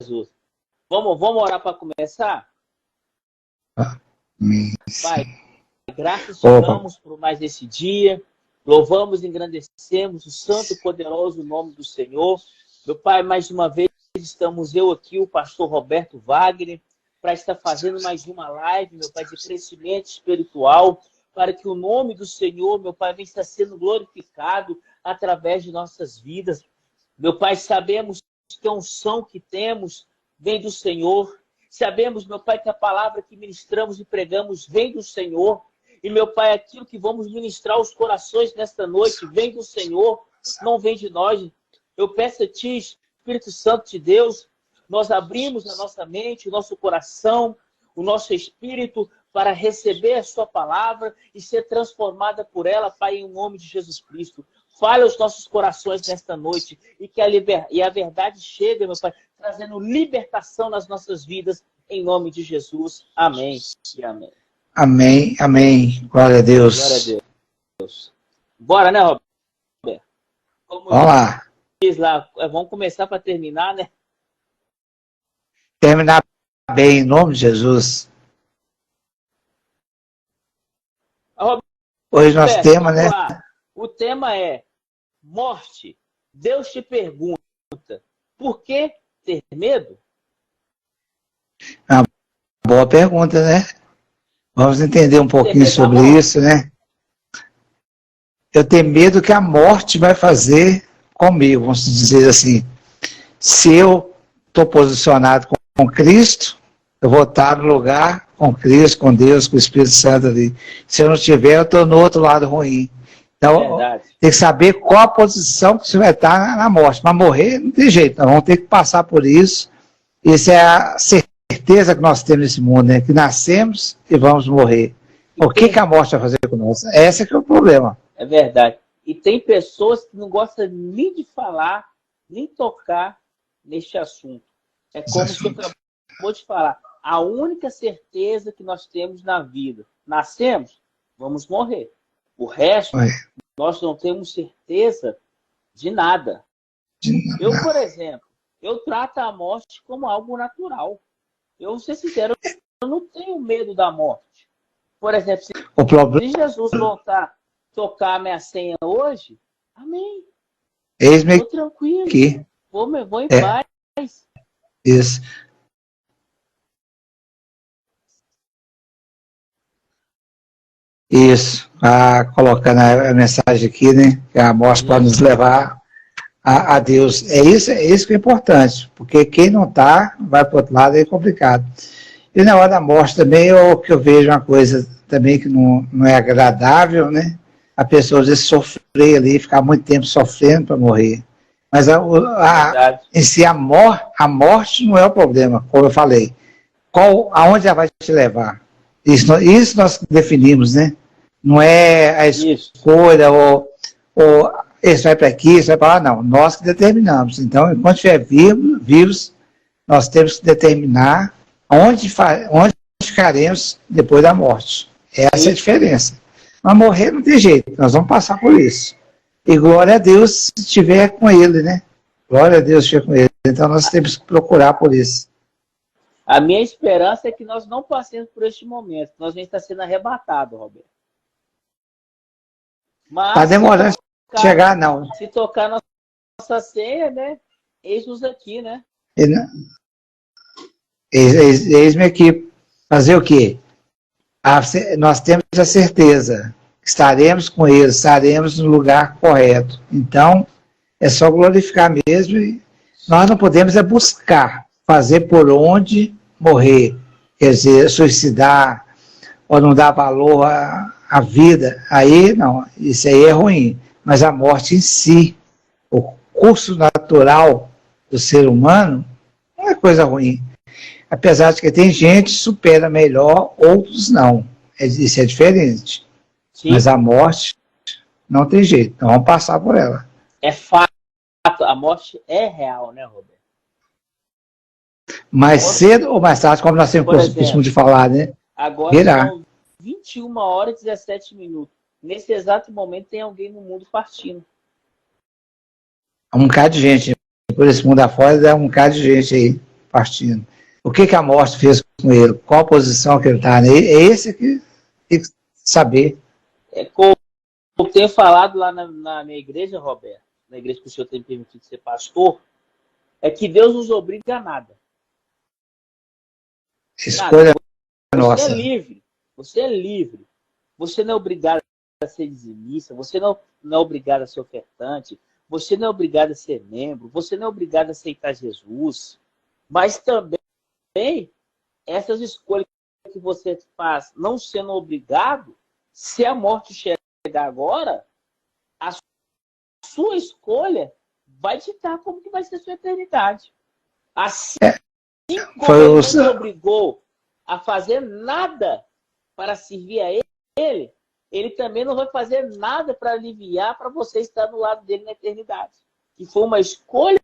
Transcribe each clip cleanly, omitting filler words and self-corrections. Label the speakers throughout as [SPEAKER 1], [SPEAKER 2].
[SPEAKER 1] Jesus. Vamos orar para começar?
[SPEAKER 2] Amém.
[SPEAKER 1] Pai, graças te damos por mais esse dia. Louvamos e engrandecemos o santo e poderoso nome do Senhor. Meu Pai, mais uma vez estamos eu aqui, o pastor Roberto Wagner, para estar fazendo mais uma live, meu Pai, de crescimento espiritual, para que o nome do Senhor, meu Pai, venha estar sendo glorificado através de nossas vidas. Meu Pai, sabemos que a unção que temos vem do Senhor. Sabemos, meu Pai, que a palavra que ministramos e pregamos vem do Senhor. E, meu Pai, aquilo que vamos ministrar aos corações nesta noite vem do Senhor, não vem de nós. Eu peço a Ti, Espírito Santo de Deus, nós abrimos a nossa mente, o nosso coração, o nosso espírito para receber a Sua palavra e ser transformada por ela, Pai, em nome de Jesus Cristo. Fale aos nossos corações nesta noite e que a verdade chegue, meu Pai, trazendo libertação nas nossas vidas, em nome de Jesus. Amém e amém.
[SPEAKER 2] Amém, amém. Glória a Deus.
[SPEAKER 1] Glória a Deus. Bora, né, Roberto? Como
[SPEAKER 2] vamos lá.
[SPEAKER 1] Diz lá, vamos começar para terminar, né?
[SPEAKER 2] Terminar bem, em nome de Jesus.
[SPEAKER 1] Roberto,
[SPEAKER 2] hoje nós temos, né?
[SPEAKER 1] Lá. O tema é morte. Deus te pergunta, por que ter medo?
[SPEAKER 2] Uma boa pergunta, né? Vamos entender um pouquinho sobre isso, né? Eu tenho medo que a morte vai fazer comigo, vamos dizer assim. Se eu estou posicionado com Cristo, eu vou estar no lugar com Cristo, com Deus, com o Espírito Santo ali. Se eu não estiver, eu estou no outro lado ruim. Então, tem que saber qual a posição que você vai estar na morte. Mas morrer não tem jeito, nós vamos ter que passar por isso. Isso é a certeza que nós temos nesse mundo, né? Que nascemos e vamos morrer. O que a morte vai fazer conosco? Esse que é o problema.
[SPEAKER 1] É verdade. E tem pessoas que não gostam nem de falar, nem tocar neste assunto. É como você acabou de falar. A única certeza que nós temos na vida. Nascemos, vamos morrer. O resto, nós não temos certeza de nada. Eu, por exemplo, eu trato a morte como algo natural. Eu vou ser sincero, eu não tenho medo da morte. Por exemplo, se Jesus voltar tocar a minha senha hoje, amém. Estou tranquilo.
[SPEAKER 2] Aqui.
[SPEAKER 1] Vou em paz.
[SPEAKER 2] Isso. Isso. Colocando a mensagem aqui, né? Que a morte pode nos levar a Deus. É isso que é importante. Porque quem não está, vai para o outro lado, é complicado. E na hora da morte também, que eu vejo uma coisa também que não é agradável, né? A pessoa às vezes sofrer ali, ficar muito tempo sofrendo para morrer. Mas em si a morte não é o problema, como eu falei. Aonde ela vai te levar? Isso nós definimos, né? Não é a escolha ou esse vai para aqui, esse vai para lá, não. Nós que determinamos. Então, enquanto estiver vivos, nós temos que determinar onde ficaremos depois da morte. Essa é a diferença. Mas morrer não tem jeito, nós vamos passar por isso. E glória a Deus se estiver com Ele, né? Glória a Deus se estiver com Ele. Então nós temos que procurar por isso.
[SPEAKER 1] A minha esperança é que nós não passemos por este momento. Nós vamos estar sendo arrebatados, Roberto. Mas
[SPEAKER 2] está demorando a chegar, não.
[SPEAKER 1] Se tocar nossa senha, né? Eis-nos aqui, né?
[SPEAKER 2] Eis-me aqui. Fazer o quê? Nós temos a certeza que estaremos com Ele, estaremos no lugar correto. Então, é só glorificar mesmo. E nós não podemos buscar fazer por onde morrer. Quer dizer, suicidar ou não dar valor à vida. Aí, não, isso aí é ruim. Mas a morte em si, o curso natural do ser humano, não é coisa ruim. Apesar de que tem gente que supera melhor, outros não. Isso é diferente. Sim. Mas a morte não tem jeito. Então vamos passar por ela.
[SPEAKER 1] É fato. A morte é real, né, Roberto?
[SPEAKER 2] Mais cedo ou mais tarde, como nós temos costume de falar, né?
[SPEAKER 1] Agora são 21 horas e 17 minutos. Nesse exato momento tem alguém no mundo partindo.
[SPEAKER 2] Um bocado de gente. Por esse mundo afora, dá um bocado de gente aí partindo. O que a morte fez com ele? Qual a posição que ele está? É esse que tem que saber.
[SPEAKER 1] Como eu tenho falado lá na minha igreja, Roberto, na igreja que o senhor tem me permitido ser pastor, é que Deus nos obriga a nada.
[SPEAKER 2] Escolha
[SPEAKER 1] Você
[SPEAKER 2] nossa.
[SPEAKER 1] é livre. Você é livre. Você não é obrigado a ser dizimista, você não é obrigado a ser ofertante, você não é obrigado a ser membro, você não é obrigado a aceitar Jesus. Mas também essas escolhas que você faz, não sendo obrigado, se a morte chegar agora, a sua escolha vai ditar como que vai ser a sua eternidade. Assim como ele não te obrigou a fazer nada para servir a ele, ele também não vai fazer nada para aliviar para você estar do lado dele na eternidade. Que foi uma escolha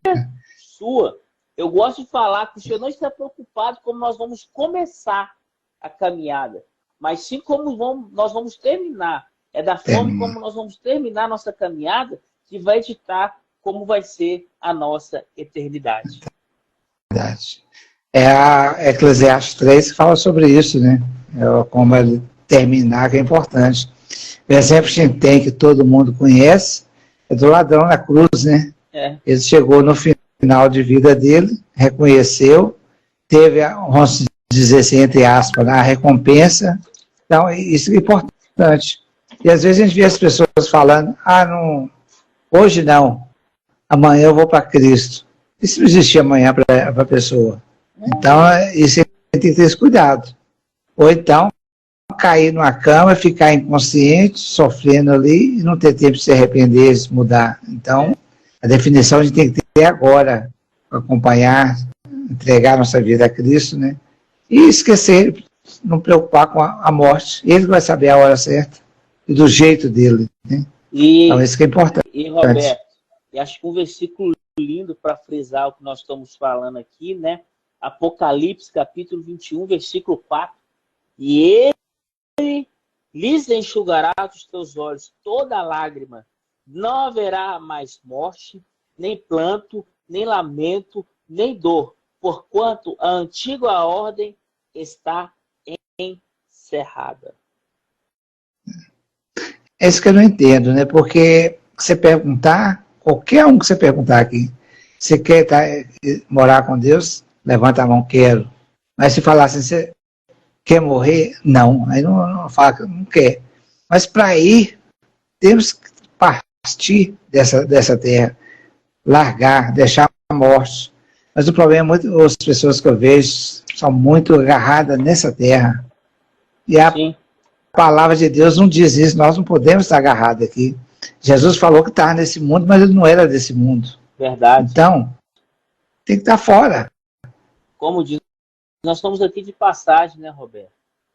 [SPEAKER 1] sua. Eu gosto de falar que o senhor não está preocupado como nós vamos começar a caminhada, mas sim como nós vamos terminar. É da forma como nós vamos terminar a nossa caminhada que vai ditar como vai ser a nossa eternidade.
[SPEAKER 2] Verdade. É a Eclesiastes 3 que fala sobre isso, né? Como ele terminar, que é importante. O exemplo que a gente tem, que todo mundo conhece, é do ladrão na cruz, né? Ele chegou no final de vida dele, reconheceu, teve, vamos dizer assim, entre aspas, a recompensa. Então, isso é importante. E às vezes a gente vê as pessoas falando, não, hoje não, amanhã eu vou para Cristo. Isso não existe amanhã para a pessoa. Então, isso tem que ter esse cuidado. Ou então, cair numa cama, ficar inconsciente, sofrendo ali, e não ter tempo de se arrepender, de se mudar. Então, a definição a gente tem que ter agora, acompanhar, entregar nossa vida a Cristo, né? E esquecer, não preocupar com a morte. Ele vai saber a hora certa e do jeito dele, né? Então, isso que é importante.
[SPEAKER 1] E, Roberto, eu acho que um versículo lindo para frisar o que nós estamos falando aqui, né? Apocalipse, capítulo 21, versículo 4. E ele lhes enxugará dos teus olhos toda lágrima. Não haverá mais morte, nem pranto, nem lamento, nem dor, porquanto a antiga ordem está encerrada.
[SPEAKER 2] É isso que eu não entendo, né? Porque você perguntar, qualquer um que você perguntar aqui, você quer morar com Deus? Levanta a mão, quero. Mas se falar assim, você quer morrer? Não. Aí não fala que não quer. Mas para ir, temos que partir dessa terra, largar, deixar a morte. Mas o problema é as pessoas que eu vejo são muito agarradas nessa terra. E a palavra de Deus não diz isso, nós não podemos estar agarrados aqui. Jesus falou que estava nesse mundo, mas ele não era desse mundo.
[SPEAKER 1] Verdade.
[SPEAKER 2] Então, tem que estar fora.
[SPEAKER 1] Como diz, nós estamos aqui de passagem, né, Roberto?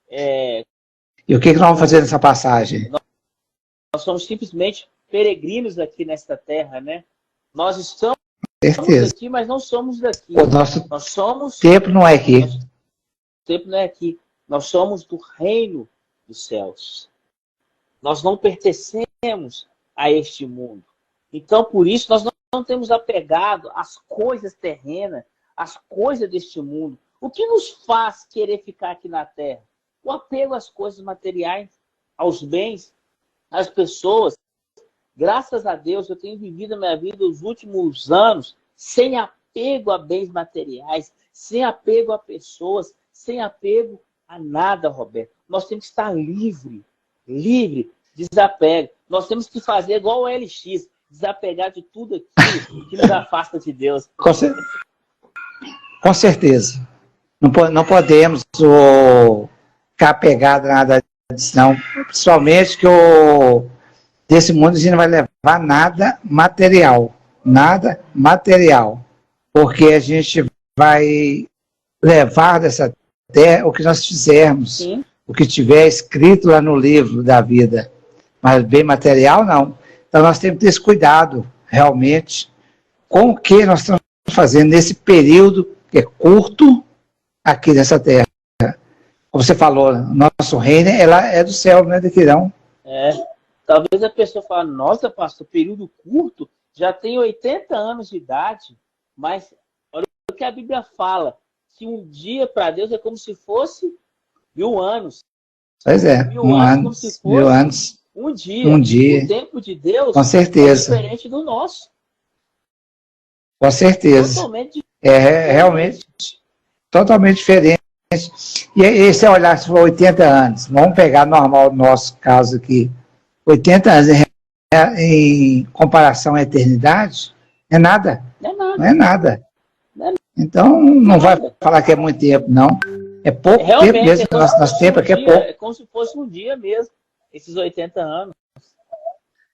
[SPEAKER 2] E o que nós vamos fazer nessa passagem?
[SPEAKER 1] Nós somos simplesmente peregrinos aqui nesta terra, né? Nós estamos aqui, mas não somos daqui.
[SPEAKER 2] O nosso
[SPEAKER 1] nós somos,
[SPEAKER 2] tempo não é aqui.
[SPEAKER 1] Nosso tempo não é aqui. Nós somos do reino dos céus. Nós não pertencemos a este mundo. Então, por isso, nós não temos apegado às coisas terrenas, às coisas deste mundo. O que nos faz querer ficar aqui na terra? O apego às coisas materiais, aos bens, às pessoas. Graças a Deus, eu tenho vivido a minha vida os últimos anos sem apego a bens materiais, sem apego a pessoas, sem apego a nada, Roberto. Nós temos que estar livre, desapego. Nós temos que fazer igual o LX, desapegar de tudo aquilo que nos afasta de Deus.
[SPEAKER 2] Com certeza. Não podemos ficar apegado a nada disso, não. Principalmente que desse mundo a gente não vai levar nada material. Nada material. Porque a gente vai levar dessa terra o que nós fizermos.
[SPEAKER 1] Sim.
[SPEAKER 2] O que tiver escrito lá no livro da vida. Mas bem material, não. Então nós temos que ter esse cuidado, realmente, com o que nós estamos fazendo nesse período que é curto aqui nessa terra. Como você falou, nosso reino ela é do céu, não é daqui não.
[SPEAKER 1] Talvez a pessoa fale, nossa, pastor, período curto, já tem 80 anos de idade, mas olha o que a Bíblia fala, que um dia para Deus é como se fosse 1000 anos.
[SPEAKER 2] Pois é,
[SPEAKER 1] 1000 anos como se fosse
[SPEAKER 2] 1000 anos.
[SPEAKER 1] Um dia.
[SPEAKER 2] Um dia.
[SPEAKER 1] O tempo de Deus
[SPEAKER 2] com certeza.
[SPEAKER 1] é diferente do nosso.
[SPEAKER 2] Com certeza.
[SPEAKER 1] Totalmente
[SPEAKER 2] realmente totalmente diferente. E esse é olhar, se for 80 anos, vamos pegar normal o nosso caso aqui, 80 anos em comparação à eternidade, é nada. Não é nada. Então, não vai falar que é muito tempo, não. É pouco tempo mesmo, nosso tempo aqui é pouco.
[SPEAKER 1] É como se fosse um dia mesmo, esses 80 anos.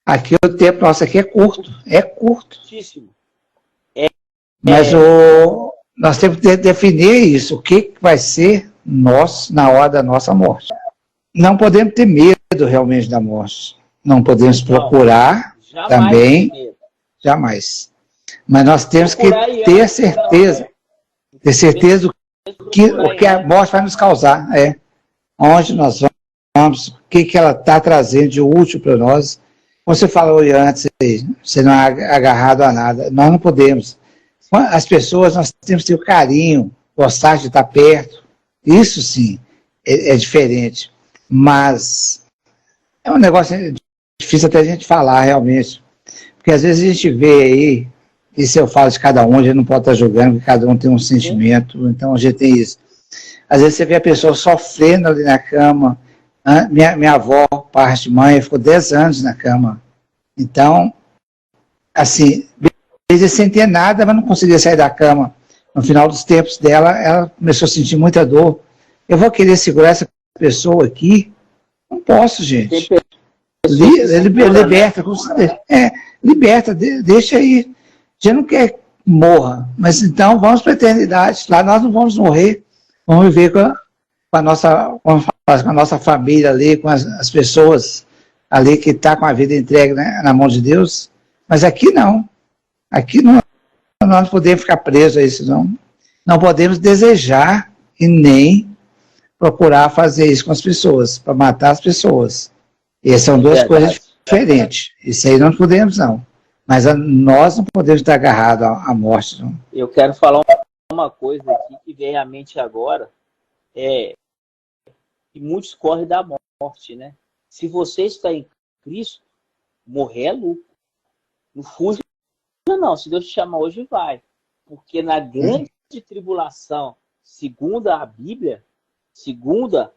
[SPEAKER 2] Aqui o tempo nosso aqui é curto.
[SPEAKER 1] Curtíssimo.
[SPEAKER 2] Mas nós temos que definir isso, o que vai ser nós na hora da nossa morte. Não podemos ter medo realmente da morte. Não podemos procurar também, jamais. Mas nós temos que ter certeza do que a morte vai nos causar. Onde nós vamos, o que ela está trazendo de útil para nós. Como você falou antes, você não é agarrado a nada. Nós não podemos. As pessoas, nós temos que ter o carinho, gostar de estar perto. Isso sim, é diferente. Mas é um negócio difícil até a gente falar realmente. Porque às vezes a gente vê aí, isso eu falo de cada um, a gente não pode estar julgando, porque cada um tem um sentimento, então a gente tem isso. Às vezes você vê a pessoa sofrendo ali na cama. Minha avó, parte de mãe, ficou 10 anos na cama. Então, assim, vezes sem ter nada, mas não conseguia sair da cama. No final dos tempos dela, ela começou a sentir muita dor. Eu vou querer segurar essa pessoa aqui? Não posso, gente. Liberta, liberta, deixa aí. Já não quer que morra, mas então vamos para a eternidade. Lá nós não vamos morrer, vamos viver com a nossa família ali, com as pessoas ali que estão com a vida entregue, né, na mão de Deus. Mas aqui não. Aqui nós não podemos ficar presos a isso, não. Não podemos desejar e nem procurar fazer isso com as pessoas, para matar as pessoas. E são duas coisas diferentes. Isso aí não podemos, não. Mas nós não podemos estar agarrados à morte, não.
[SPEAKER 1] Eu quero falar uma coisa aqui que vem à mente agora, que muitos correm da morte, né? Se você está em Cristo, morrer é lucro. Não fuja, não. Se Deus te chamar hoje, vai. Porque na grande tribulação, segundo a Bíblia, segundo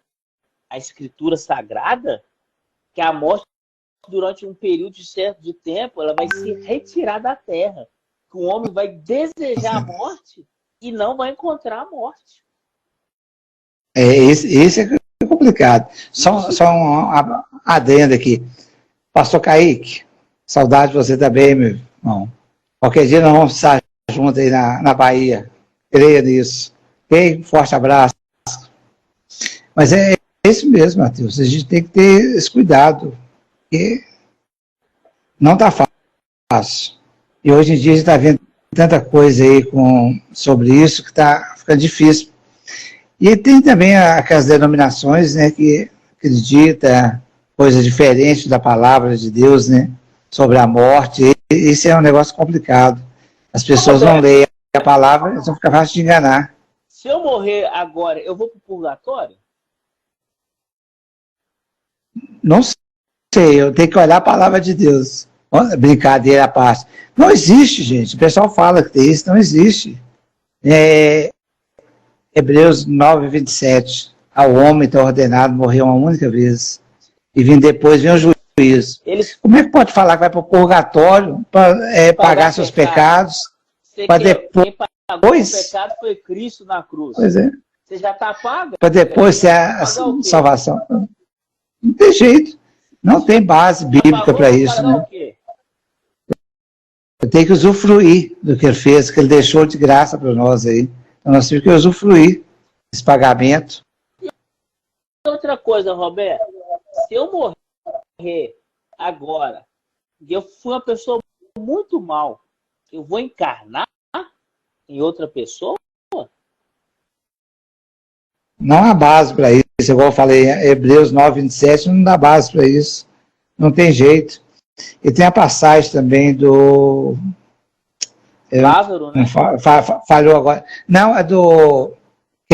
[SPEAKER 1] a Escritura Sagrada, que a morte, durante um período certo de tempo, ela vai se retirar da terra. Que o homem vai desejar a morte e não vai encontrar a morte.
[SPEAKER 2] Esse é complicado. Só um adendo aqui. Pastor Kaique, saudade de você também, meu irmão. Qualquer dia nós vamos estar juntos aí na Bahia. Creia nisso. Ok? Forte abraço. Mas é isso mesmo, Matheus. A gente tem que ter esse cuidado. Porque não está fácil. E hoje em dia a gente está vendo tanta coisa aí sobre isso que está ficando difícil. E tem também aquelas denominações, né, que acreditam coisas diferentes da palavra de Deus, né, sobre a morte. Isso é um negócio complicado. As pessoas não leem a palavra, eles vão ficar fácil de enganar.
[SPEAKER 1] Se eu morrer agora, eu vou para o purgatório?
[SPEAKER 2] Não sei, eu tenho que olhar a palavra de Deus. Brincadeira à parte. Não existe, gente. O pessoal fala que tem isso, não existe. Hebreus 9, 27. Ao homem está ordenado morrer uma única vez. E depois vem o juízo. Como é que pode falar que vai para o purgatório para pagar seus pecados? Para depois...
[SPEAKER 1] Quem pagou o pecado foi Cristo na cruz.
[SPEAKER 2] Pois é.
[SPEAKER 1] Você já está pago?
[SPEAKER 2] Para depois ser a salvação. Não tem jeito. Não tem base bíblica para isso, né? Eu tenho que usufruir do que ele fez, que ele deixou de graça para nós aí. Então nós temos que usufruir desse pagamento.
[SPEAKER 1] E outra coisa, Roberto, se eu morrer agora, e eu fui uma pessoa muito mal, eu vou encarnar em outra pessoa?
[SPEAKER 2] Não há base para isso. Igual eu falei, Hebreus 9, 27, não dá base para isso. Não tem jeito. E tem a passagem também do...
[SPEAKER 1] Lázaro, né?
[SPEAKER 2] Falhou agora. Não, é do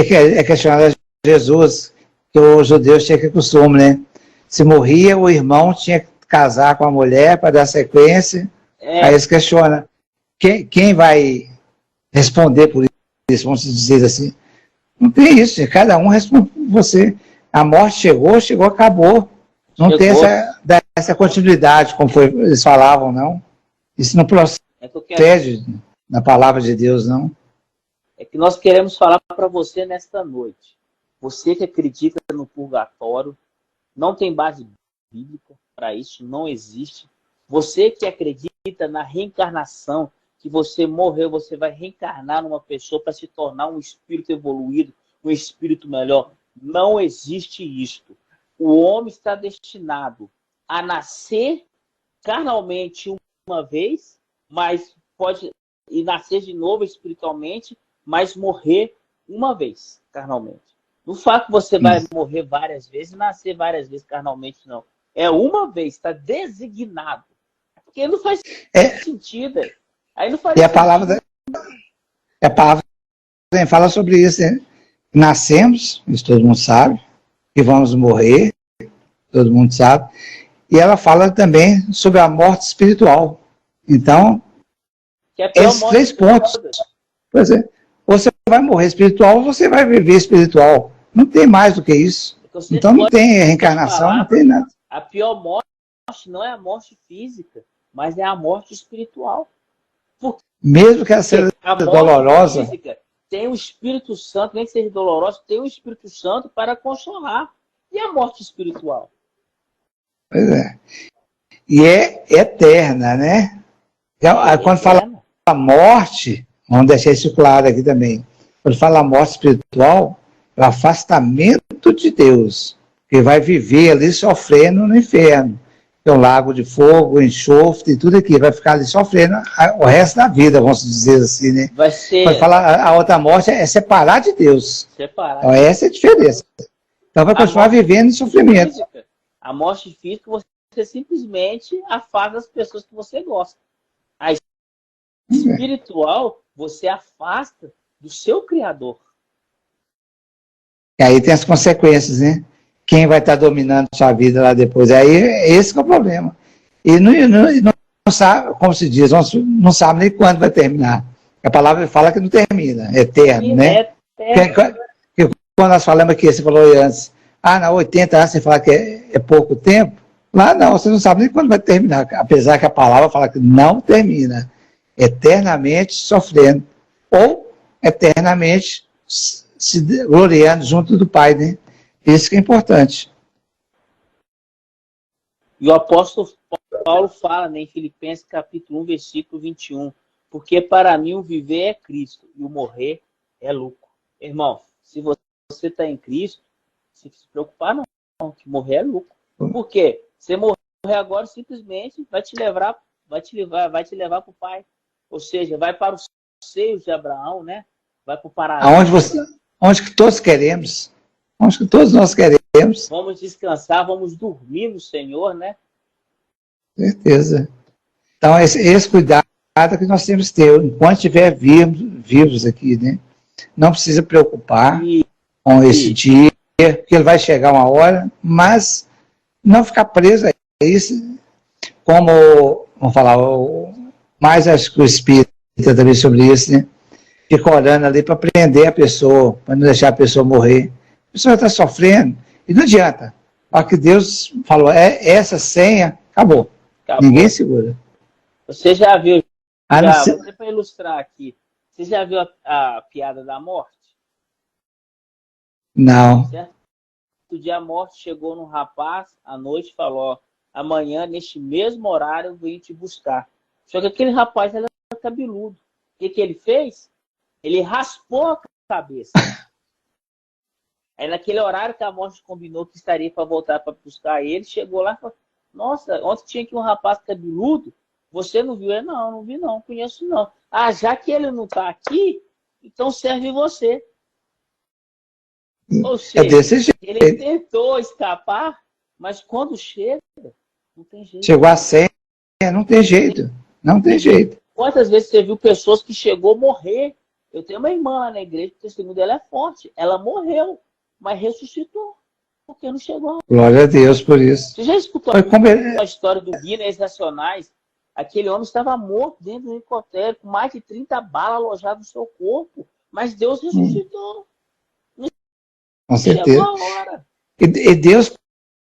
[SPEAKER 2] que é questionado a Jesus, que os judeus tinham que costume, né? Se morria, o irmão tinha que casar com a mulher para dar sequência. Aí eles questionam, quem vai responder por isso? Vamos dizer assim. Não tem isso, cada um responde por você. A morte chegou, acabou. Não tem essa continuidade, como eles falavam, não. Isso não procede na palavra de Deus, não.
[SPEAKER 1] É que nós queremos falar para você nesta noite. Você que acredita no purgatório, não tem base bíblica para isso, não existe. Você que acredita na reencarnação, que você morreu, você vai reencarnar numa pessoa para se tornar um espírito evoluído, um espírito melhor. Não existe isto. O homem está destinado a nascer carnalmente uma vez, mas pode e nascer de novo espiritualmente, mas morrer uma vez carnalmente. No fato que você vai morrer várias vezes, nascer várias vezes carnalmente, não. É uma vez, está designado. Porque não faz sentido. Aí não faz
[SPEAKER 2] e
[SPEAKER 1] sentido.
[SPEAKER 2] A palavra fala sobre isso, né? Nascemos, isso todo mundo sabe, e vamos morrer, todo mundo sabe. E ela fala também sobre a morte espiritual. Então, esses 3 pontos. Pois é. Ou você vai morrer espiritual, ou você vai viver espiritual. Não tem mais do que isso. Então não tem reencarnação, não tem nada.
[SPEAKER 1] A pior morte não é a morte física, mas é a morte espiritual. Porque
[SPEAKER 2] mesmo que ela seja dolorosa,
[SPEAKER 1] física, tem o Espírito Santo, nem que seja dolorosa, tem o Espírito Santo para consolar. E a morte espiritual?
[SPEAKER 2] Pois é. E é eterna, né? Quando fala a morte, vamos deixar isso claro aqui também. Quando fala a morte espiritual, é o afastamento de Deus, que vai viver ali sofrendo no inferno. É um lago de fogo, enxofre, tudo aqui, vai ficar ali sofrendo o resto da vida, vamos dizer assim, né?
[SPEAKER 1] Vai ser...
[SPEAKER 2] Quando fala a outra morte, é separar de Deus.
[SPEAKER 1] Separar.
[SPEAKER 2] Então, essa é a diferença. Então vai continuar vivendo em sofrimento.
[SPEAKER 1] Física, a morte física, você simplesmente afasta as pessoas que você gosta. A espiritual, você afasta do seu Criador.
[SPEAKER 2] E aí tem as consequências, né? Quem vai estar dominando sua vida lá depois? Aí esse que é o problema. E não sabe, como se diz, não sabe nem quando vai terminar. A palavra fala que não termina, é eterno, né? Porque quando nós falamos aqui, você falou antes, na 80 anos você fala que é pouco tempo, lá não, você não sabe nem quando vai terminar, apesar que a palavra fala que não termina, eternamente sofrendo, ou eternamente se gloriando junto do Pai, né? Isso que é importante.
[SPEAKER 1] E o apóstolo Paulo fala, né, em Filipenses capítulo 1, versículo 21, porque para mim o viver é Cristo e o morrer é lucro. Irmão, se você está em Cristo, se preocupar não, que morrer é lucro. Por quê? Você morrer agora simplesmente vai te levar para o Pai. Ou seja, vai para os seios de Abraão, né? Vai para o paraíso.
[SPEAKER 2] Onde que todos queremos. Onde que todos nós queremos.
[SPEAKER 1] Vamos descansar, vamos dormir no Senhor, né?
[SPEAKER 2] Certeza. Então, esse cuidado que nós temos que ter, enquanto estiver vivos aqui, né? Não precisa preocupar com esse dia, porque ele vai chegar uma hora, mas não ficar preso a isso, como, vamos falar, mais acho que o Espírito também sobre isso, né? Fica orando ali para prender a pessoa, para não deixar a pessoa morrer. A pessoa está sofrendo, e não adianta. A que Deus falou, essa senha, acabou. Ninguém segura.
[SPEAKER 1] Você já viu, você para ilustrar aqui, você já viu a piada da morte?
[SPEAKER 2] Não.
[SPEAKER 1] Certo? O dia a morte chegou num rapaz à noite e falou, amanhã, neste mesmo horário, eu venho te buscar. Só que aquele rapaz era cabeludo. O que ele fez? Ele raspou a cabeça. Aí naquele horário que a morte combinou que estaria para voltar para buscar ele, chegou lá e falou, nossa, ontem tinha aqui um rapaz cabeludo, você não viu? Não vi não, conheço não. Já que ele não está aqui, então serve você. Ou seja,
[SPEAKER 2] desse jeito.
[SPEAKER 1] Ele tentou escapar, mas quando chega, não tem jeito.
[SPEAKER 2] Chegou a senha, não tem jeito. Não tem jeito.
[SPEAKER 1] Quantas vezes você viu pessoas que chegou a morrer Eu tenho uma irmã lá na igreja, o testemunho dela é forte. Ela morreu, mas ressuscitou, porque não chegou.
[SPEAKER 2] Glória a Deus por isso.
[SPEAKER 1] Você já escutou a história do Guinness Nacionais? Aquele homem estava morto dentro do helicóptero, com mais de 30 balas alojadas no seu corpo, mas Deus ressuscitou.
[SPEAKER 2] Com certeza.
[SPEAKER 1] Chegou a hora.
[SPEAKER 2] E Deus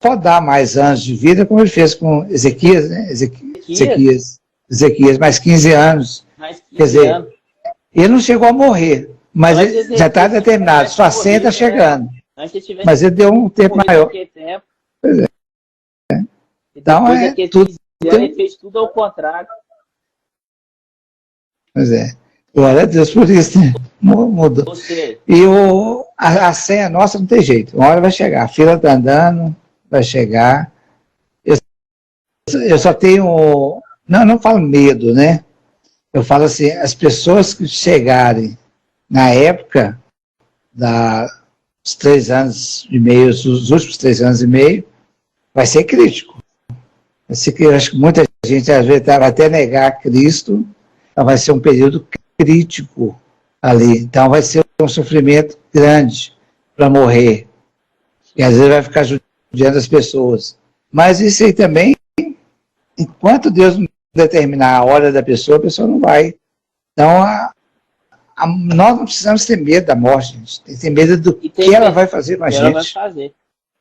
[SPEAKER 2] pode dar mais anos de vida, como ele fez com Ezequias, né? Ezequias, mais 15 anos.
[SPEAKER 1] Mais 15
[SPEAKER 2] Quer dizer,
[SPEAKER 1] anos.
[SPEAKER 2] Ele não chegou a morrer, mas ele já está determinado, sua senha está chegando. Mas ele deu um tempo maior. Pois é. Então,
[SPEAKER 1] tudo ele fez tudo ao contrário.
[SPEAKER 2] Pois é. Glória a Deus por isso, né? Mudou. E a senha nossa não tem jeito. Uma hora vai chegar. A fila está andando, vai chegar. Eu só tenho... Não falo medo, né? Eu falo assim, as pessoas que chegarem na época dos 3 anos e meio, os últimos 3 anos e meio, vai ser crítico. Eu acho que muita gente às vezes vai até negar Cristo, então vai ser um período crítico ali. Então vai ser um sofrimento grande para morrer. E às vezes vai ficar judiando as pessoas. Mas isso aí também, enquanto Deus não determinar a hora da pessoa, a pessoa não vai. Então, nós não precisamos ter medo da morte, gente. Tem que ter medo do que ela vai fazer com a gente. Ela vai
[SPEAKER 1] fazer.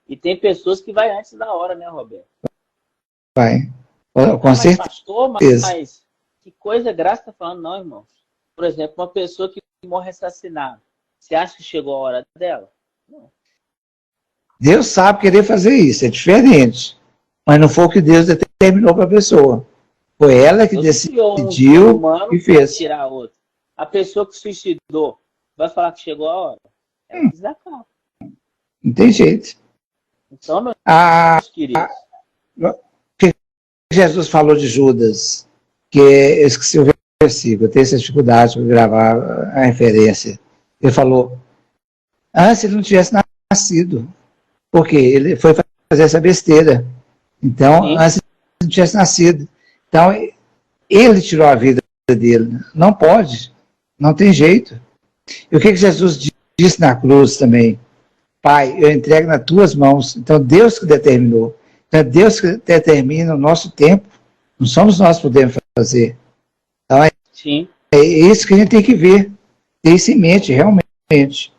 [SPEAKER 1] E tem pessoas que vai antes da hora, né, Roberto?
[SPEAKER 2] Vai. Com certeza.
[SPEAKER 1] Pastor, mas que coisa graça está falando, não, irmão. Por exemplo, uma pessoa que morre assassinada. Você acha que chegou a hora dela? Não.
[SPEAKER 2] Deus sabe querer fazer isso, é diferente. Mas não foi o que Deus determinou para a pessoa. Foi ela que decidiu e fez.
[SPEAKER 1] Tirar outro. A pessoa que suicidou vai falar que chegou a hora? Ela quis dar cabo.
[SPEAKER 2] Não tem jeito.
[SPEAKER 1] Então, meus queridos.
[SPEAKER 2] O que Jesus falou de Judas? Que eu esqueci o versículo, eu tenho essa dificuldade de gravar a referência. Ele falou, antes ele não tivesse nascido. Porque ele foi fazer essa besteira. Então, antes ele não tivesse nascido. Então, ele tirou a vida dele. Não pode. Não tem jeito. E o que Jesus disse na cruz também? Pai, eu entrego nas tuas mãos. Então, Deus que determinou. Então, é Deus que determina o nosso tempo. Não somos nós que podemos fazer. Então, é isso que a gente tem que ver. Ter isso em mente, realmente.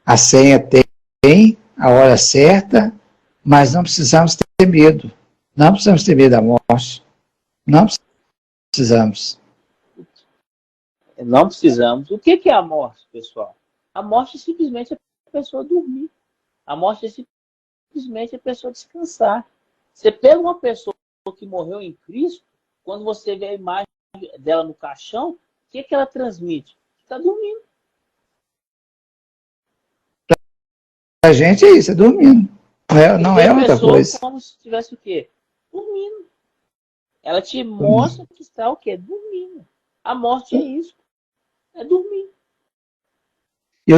[SPEAKER 2] A senha tem a hora certa, mas não precisamos ter medo. Não precisamos ter medo da morte. Não precisamos.
[SPEAKER 1] Não precisamos. O que é a morte, pessoal? A morte é simplesmente a pessoa dormir. A morte é simplesmente a pessoa descansar. Você pega uma pessoa que morreu em Cristo, quando você vê a imagem dela no caixão, o que ela transmite? Está dormindo.
[SPEAKER 2] A gente é isso, é dormindo. Não é outra coisa.
[SPEAKER 1] Como se estivesse o quê? Dormindo. Ela te mostra que está o quê? Dormindo. A morte é isso. É dormir.
[SPEAKER 2] E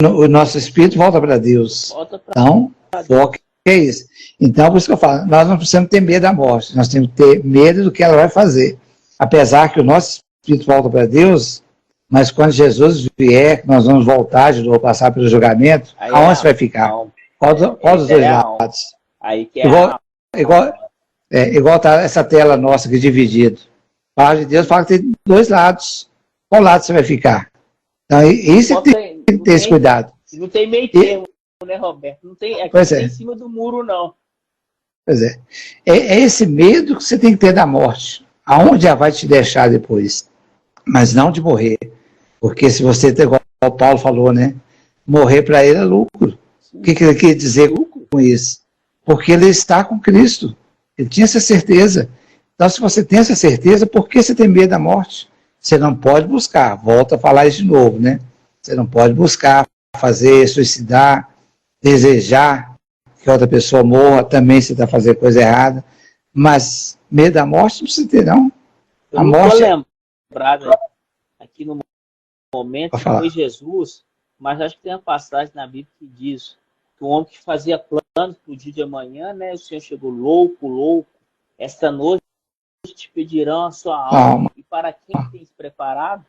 [SPEAKER 2] o nosso espírito volta para Deus. Então, foca é isso. Então, por isso que eu falo, nós não precisamos ter medo da morte, nós temos que ter medo do que ela vai fazer. Apesar que o nosso espírito volta para Deus, mas quando Jesus vier, nós vamos voltar de novo, passar pelo julgamento, aonde você vai ficar? Qual dos dois lados?
[SPEAKER 1] Aí que
[SPEAKER 2] igual tá essa tela nossa aqui dividida. A palavra de Deus fala que tem 2 lados. Qual lado você vai ficar? Então, isso tem que ter esse cuidado.
[SPEAKER 1] Não tem meio termo, né, Roberto? Não tem, em cima do muro, não.
[SPEAKER 2] Pois é. É esse medo que você tem que ter da morte. Aonde ela vai te deixar depois. Mas não de morrer. Porque se você, igual o Paulo falou, né? Morrer para ele é lucro. Sim. O que ele quer dizer com isso? Porque ele está com Cristo. Ele tinha essa certeza. Então, se você tem essa certeza, por que você tem medo da morte? Você não pode buscar. Volto a falar isso de novo, né? Você não pode buscar, fazer, suicidar, desejar que outra pessoa morra, também você está fazendo coisa errada. Mas medo da morte não precisa ter, não.
[SPEAKER 1] Eu não estou lembrado aqui no momento que foi Jesus, mas acho que tem uma passagem na Bíblia que diz que o homem que fazia planos para o dia de amanhã, né? O Senhor chegou louco. Esta noite te pedirão a sua alma. E para quem tem se preparado,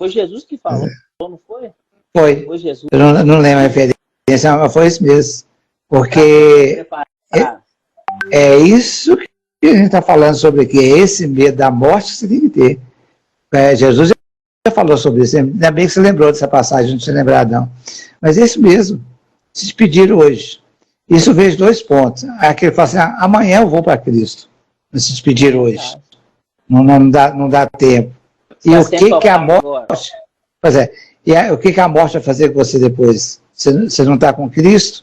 [SPEAKER 1] Foi Jesus que falou, não foi?
[SPEAKER 2] Foi.
[SPEAKER 1] Foi Jesus.
[SPEAKER 2] Eu não lembro a referência, mas foi isso mesmo. Porque é isso que a gente está falando sobre aqui, é esse medo da morte que você tem que ter. Jesus já falou sobre isso, ainda bem que você lembrou dessa passagem, não tinha lembrado não. Mas é isso mesmo, se despedir hoje. Isso vejo 2 pontos. Aquele que fala assim, amanhã eu vou para Cristo, se despedir hoje. Não dá tempo. E o que a morte... Pois é, o que a morte vai fazer com você depois? Você não está com Cristo?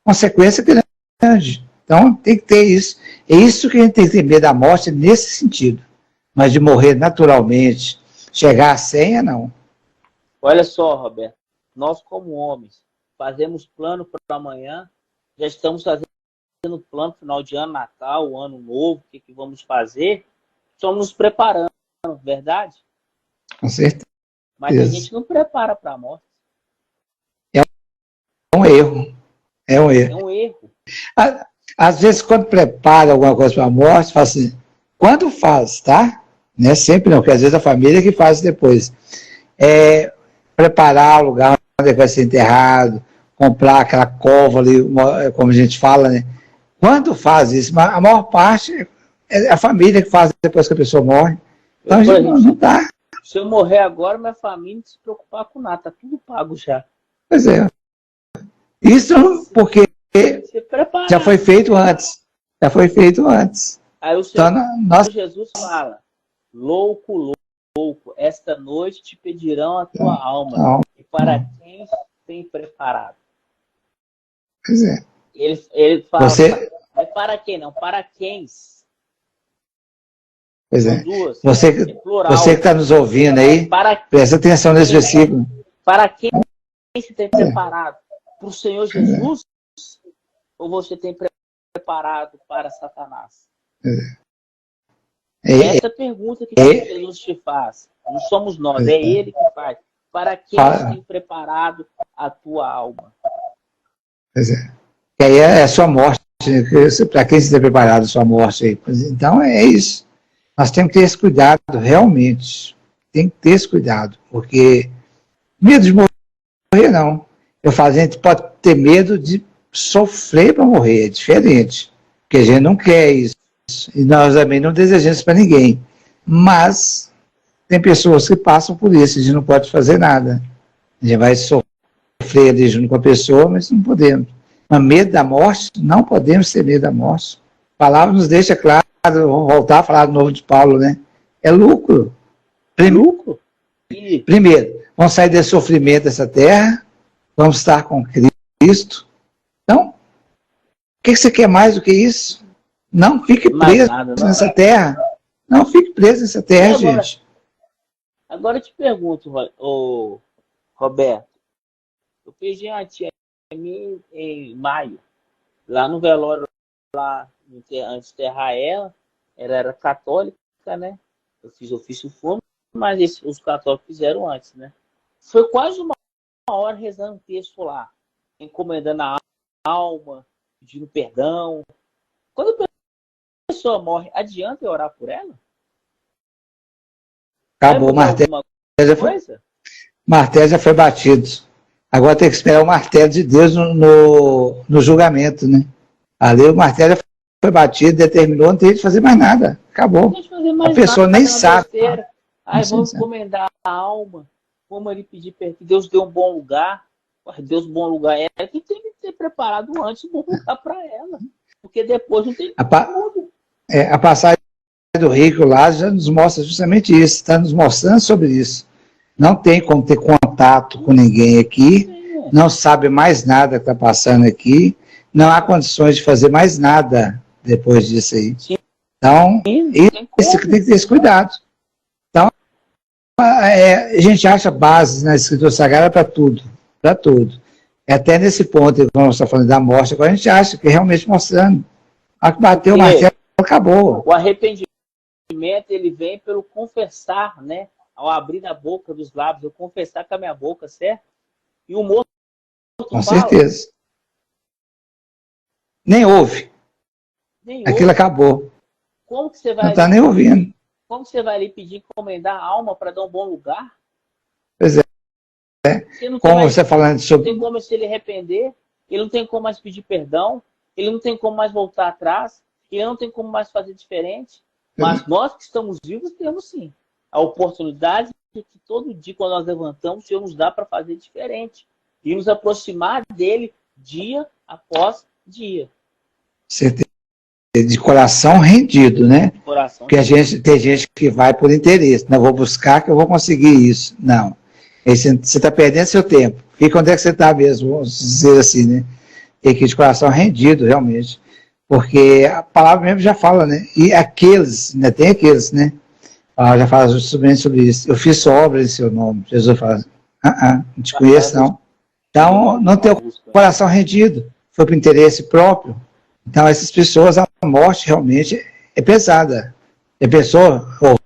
[SPEAKER 2] Consequência grande. Então, tem que ter isso. É isso que a gente tem que ter medo da morte nesse sentido. Mas de morrer naturalmente, chegar à senha, não.
[SPEAKER 1] Olha só, Roberto. Nós, como homens, fazemos plano para amanhã, já estamos fazendo plano final de ano, Natal, Ano Novo, o que vamos fazer. Estamos nos preparando, verdade?
[SPEAKER 2] Com certeza.
[SPEAKER 1] Mas a gente não prepara para a morte.
[SPEAKER 2] É um erro. É um erro.
[SPEAKER 1] É um erro.
[SPEAKER 2] Às vezes, quando prepara alguma coisa para a morte, fala assim, quando faz, tá? Não é sempre não, porque às vezes a família que faz depois. Preparar o lugar onde vai ser enterrado, comprar aquela cova ali, como a gente fala, né? Quando faz isso, a maior parte é a família que faz depois que a pessoa morre. Então a gente não dá.
[SPEAKER 1] Se eu morrer agora, minha família não se preocupar com nada, tá tudo pago já.
[SPEAKER 2] Pois é. Isso porque já foi feito antes. Já foi feito antes.
[SPEAKER 1] Aí o Senhor Jesus fala, louco, esta noite te pedirão a tua alma. E para quem tem preparado?
[SPEAKER 2] Pois é.
[SPEAKER 1] Ele fala, é para quem não? Para quem?
[SPEAKER 2] Pois é. Você que está nos ouvindo aí, presta atenção nesse versículo.
[SPEAKER 1] Para quem se tem preparado? Para o Senhor Jesus? Ou você tem preparado para Satanás? Essa pergunta que Jesus te faz. Não somos nós, é Ele que faz. Para quem tem preparado a tua alma?
[SPEAKER 2] Pois é. E aí é a sua morte. Para quem se tem preparado a sua morte aí? Então é isso. Nós temos que ter esse cuidado, realmente. Tem que ter esse cuidado, porque medo de morrer, não. Eu falo, a gente pode ter medo de sofrer para morrer, é diferente. Porque a gente não quer isso. E nós também não desejamos isso para ninguém. Mas tem pessoas que passam por isso, a gente não pode fazer nada. A gente vai sofrer ali junto com a pessoa, mas não podemos. Mas medo da morte, não podemos ter medo da morte. A palavra nos deixa claro, vamos voltar a falar de novo de Paulo, né? É lucro. Lucro. Primeiro, vamos sair desse sofrimento dessa terra, vamos estar com Cristo. Então, o que você quer mais do que isso? Não fique preso nessa terra. Não fique preso nessa terra, gente.
[SPEAKER 1] Agora eu te pergunto, Roberto. Eu perdi a tia em maio, lá no velório, lá antes de enterrar ela era católica, né? Eu fiz ofício fome, mas os católicos fizeram antes, né? Foi quase uma hora rezando um texto lá, encomendando a alma, pedindo perdão. Quando a pessoa morre, adianta eu orar por ela?
[SPEAKER 2] Acabou, o martelo já foi batido. Agora tem que esperar o martelo de Deus no julgamento, né? Ali o martelo já foi batido, determinou, não tem de fazer mais nada. Acabou. A pessoa nem sabe.
[SPEAKER 1] Aí vamos encomendar a alma, vamos ali pedir perdão. Deus deu um bom lugar. Deus bom lugar é que tem que ter preparado antes um bom lugar para ela. Porque depois não tem tudo.
[SPEAKER 2] A passagem do rico lá já nos mostra justamente isso, está nos mostrando sobre isso. Não tem como ter contato com ninguém aqui, não sabe mais nada que está passando aqui, não há condições de fazer mais nada depois disso aí. Então, isso que tem que ter esse cuidado. Então, a gente acha bases na Escritura Sagrada para tudo, para tudo. Até nesse ponto, quando nós estamos falando da morte, agora a gente acha que é realmente mostrando. A que bateu o martelo, acabou.
[SPEAKER 1] O arrependimento, ele vem pelo confessar, né? Ao abrir a boca dos lábios, eu confessar com a minha boca, certo? E o morto
[SPEAKER 2] com certeza. Nem ouve. Aquilo acabou.
[SPEAKER 1] Como que você vai
[SPEAKER 2] não está nem ouvindo.
[SPEAKER 1] Como você vai ali pedir encomendar a alma para dar um bom lugar?
[SPEAKER 2] como você falando sobre...
[SPEAKER 1] Não tem como se ele arrepender, ele não tem como mais pedir perdão, ele não tem como mais voltar atrás, ele não tem como mais fazer diferente. Mas nós que estamos vivos temos sim a oportunidade de que todo dia, quando nós levantamos, o Senhor nos dá para fazer diferente e nos aproximar dele dia após dia.
[SPEAKER 2] De coração rendido, né?
[SPEAKER 1] De coração
[SPEAKER 2] Porque tem gente que vai por interesse. Não, vou buscar que eu vou conseguir isso. Não. Você está perdendo seu tempo. Fica onde é que você está mesmo, vamos dizer assim, né? Tem que ir de coração rendido, realmente. Porque a palavra mesmo já fala, né? E aqueles, ainda tem aqueles, né? Já fala justamente sobre isso. Eu fiz obras em seu nome. Jesus fala, não te conheço, não. Então, não tem o coração rendido. Foi para o interesse próprio. Então, essas pessoas, a morte realmente é pesada. A pessoa, eu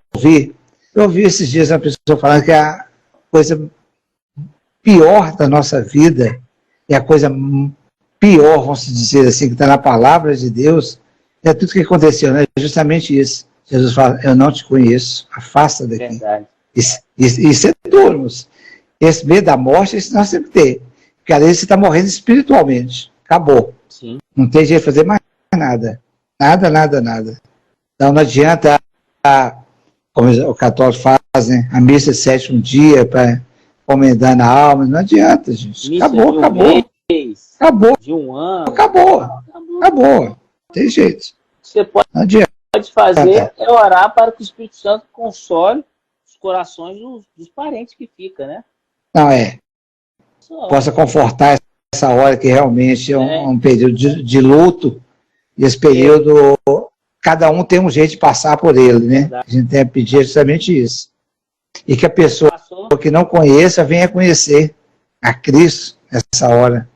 [SPEAKER 2] ouvi esses dias uma pessoa falando que a coisa pior da nossa vida, é a coisa pior, vamos dizer assim, que está na palavra de Deus, é tudo que aconteceu, né? É justamente isso. Jesus fala, eu não te conheço, afasta daqui.
[SPEAKER 1] Verdade.
[SPEAKER 2] Isso é duro. Esse medo da morte, isso nós temos que ter. Porque às vezes você está morrendo espiritualmente. Acabou.
[SPEAKER 1] Sim.
[SPEAKER 2] Não tem jeito de fazer mais nada. Nada. Então não adianta, como os católicos fazem, a missa de sétimo dia para encomendar na alma. Não adianta, gente.
[SPEAKER 1] Missa
[SPEAKER 2] Acabou. Acabou.
[SPEAKER 1] De um ano.
[SPEAKER 2] Acabou. Não tem jeito.
[SPEAKER 1] Você pode fazer é orar para que o Espírito Santo console os corações dos parentes que ficam, né?
[SPEAKER 2] Não, possa confortar essa hora que realmente é um período de luto, e esse período, cada um tem um jeito de passar por ele, né? A gente tem que pedir justamente isso. E que a pessoa que não conheça venha conhecer a Cristo nessa hora.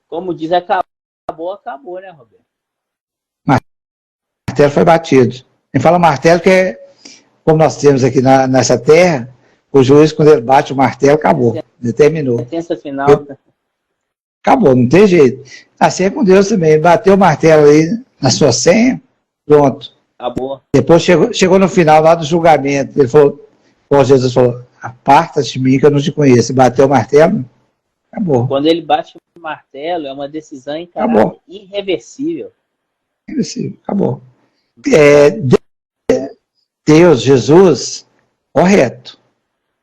[SPEAKER 1] Como diz, acabou, né, Roberto?
[SPEAKER 2] O martelo foi batido. A gente fala martelo que como nós temos aqui nessa terra, o juiz, quando ele bate o martelo, acabou. Determinou.
[SPEAKER 1] Sentença final.
[SPEAKER 2] Acabou, não tem jeito. Assim é com Deus também. Bateu o martelo aí na sua senha, pronto.
[SPEAKER 1] Acabou.
[SPEAKER 2] Depois chegou no final lá do julgamento. Ele falou, Jesus falou, aparta de mim que eu não te conheço. Bateu o martelo, acabou.
[SPEAKER 1] Quando ele bate o martelo, é uma decisão em caráter irreversível.
[SPEAKER 2] Irreversível, acabou. Deus, Jesus, correto.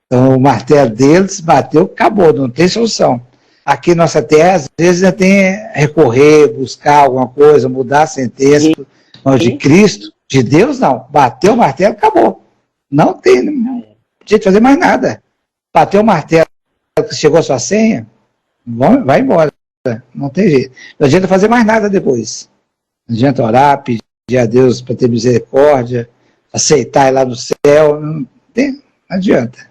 [SPEAKER 2] Então o martelo deles bateu, acabou, não tem solução. Aqui na nossa terra, às vezes ainda tem recorrer, buscar alguma coisa, mudar a sentença, mas de Cristo, de Deus não. Bateu o martelo, acabou. Não tem jeito de fazer mais nada. Bateu o martelo, chegou a sua senha, vai embora. Não tem jeito. Não adianta fazer mais nada depois. Não adianta orar, pedir a Deus para ter misericórdia, aceitar ir lá no céu, não adianta.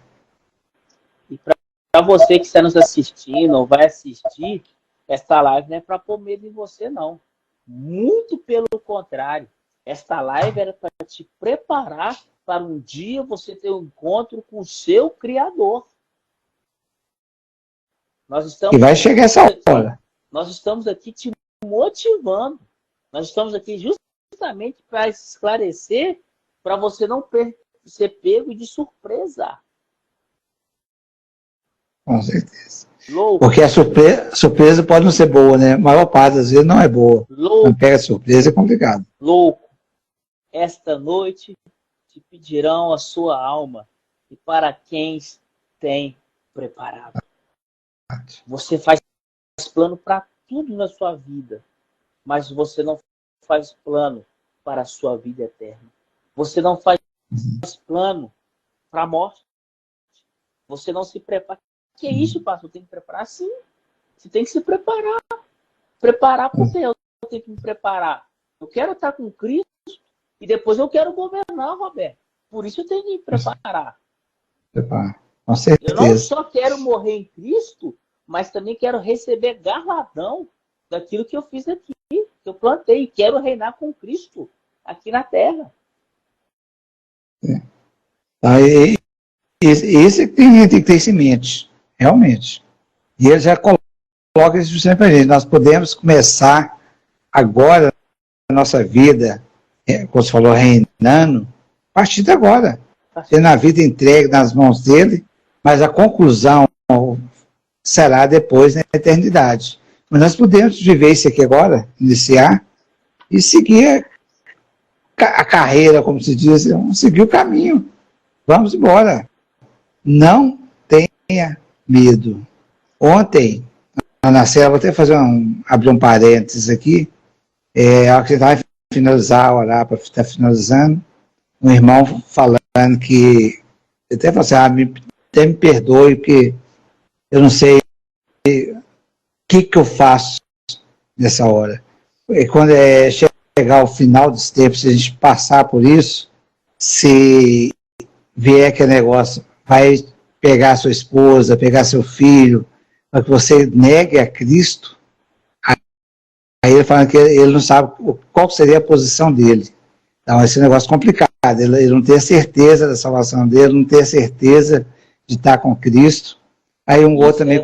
[SPEAKER 1] E para você que está nos assistindo ou vai assistir, esta live não é para pôr medo em você, não. Muito pelo contrário. Esta live era para te preparar para um dia você ter um encontro com o seu Criador.
[SPEAKER 2] E vai chegar essa hora.
[SPEAKER 1] Nós estamos aqui te motivando. Nós estamos aqui justamente para esclarecer, para você não ser pego de surpresa.
[SPEAKER 2] Com certeza.
[SPEAKER 1] Louco.
[SPEAKER 2] Porque a surpresa pode não ser boa, né? A maior parte das vezes não é boa.
[SPEAKER 1] Louco.
[SPEAKER 2] Não pega surpresa, é complicado.
[SPEAKER 1] Louco. Esta noite te pedirão a sua alma e para quem tem preparado. Você faz plano para tudo na sua vida, mas você não faz plano para a sua vida eterna. Você não faz plano para a morte. Você não se prepara. Que é isso, pastor? Tem que preparar? Sim. Você tem que se preparar. Preparar porque eu tenho que me preparar. Eu quero estar com Cristo e depois eu quero governar, Roberto. Por isso eu tenho que me preparar.
[SPEAKER 2] Com certeza.
[SPEAKER 1] Eu não só quero morrer em Cristo, mas também quero receber galardão daquilo que eu fiz aqui, que eu plantei. Quero reinar com Cristo aqui na terra.
[SPEAKER 2] Esse tem que ter isso em mente, realmente. E ele já coloca isso sempre para gente. Nós podemos começar agora a nossa vida, como você falou, reinando, a partir de agora. Tendo a vida entregue nas mãos dele, mas a conclusão será depois na eternidade. Mas nós podemos viver isso aqui agora, iniciar, e seguir a carreira, como se diz, seguir o caminho. Vamos embora. Não tenha medo. Ontem, na cela, vou até abrir um parênteses aqui, a hora que você vai finalizar, orar para estar finalizando, um irmão falando que, até falou assim, até me perdoe, porque eu não sei o que eu faço nessa hora. E quando chegar ao final dos tempos, se a gente passar por isso, se vier aquele negócio, vai pegar sua esposa, pegar seu filho, para que você negue a Cristo, aí ele fala que ele não sabe qual seria a posição dele. Então, esse negócio é complicado, ele não tem a certeza da salvação dele, não tem a certeza de estar com Cristo. Aí um outro também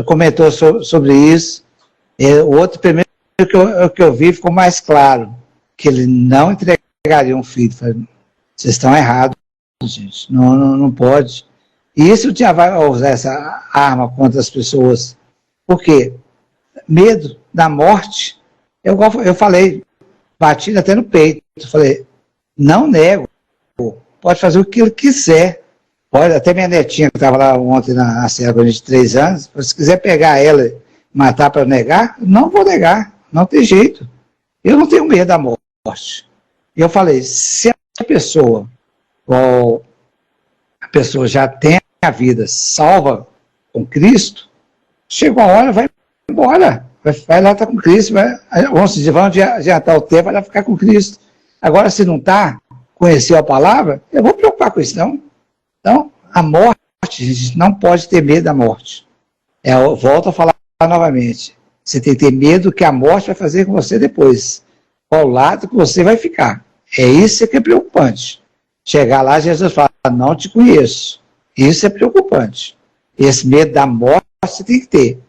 [SPEAKER 2] comentou sobre isso. O outro, primeiro que eu vi, ficou mais claro, que ele não entregaria um filho. Falei, vocês estão errados, gente, não pode. E isso vai usar essa arma contra as pessoas. Por quê? Medo da morte. Eu falei, bati até no peito, falei, não nego, pode fazer o que ele quiser. Pode, até minha netinha, que estava lá ontem na cela de 3 anos, se quiser pegar ela e matar para negar, não vou negar, não tem jeito. Eu não tenho medo da morte. E eu falei, se a pessoa já tem a vida salva com Cristo, chegou a hora, vai embora. Vai lá estar com Cristo, vamos adiantar o tempo, vai lá ficar com Cristo. Agora, se não está, conheceu a palavra, eu vou me preocupar com isso, não. Então, a morte, a gente não pode ter medo da morte. Eu volto a falar novamente. Você tem que ter medo que a morte vai fazer com você depois. Qual lado que você vai ficar. É isso que é preocupante. Chegar lá, Jesus fala, não te conheço. Isso é preocupante. Esse medo da morte você tem que ter.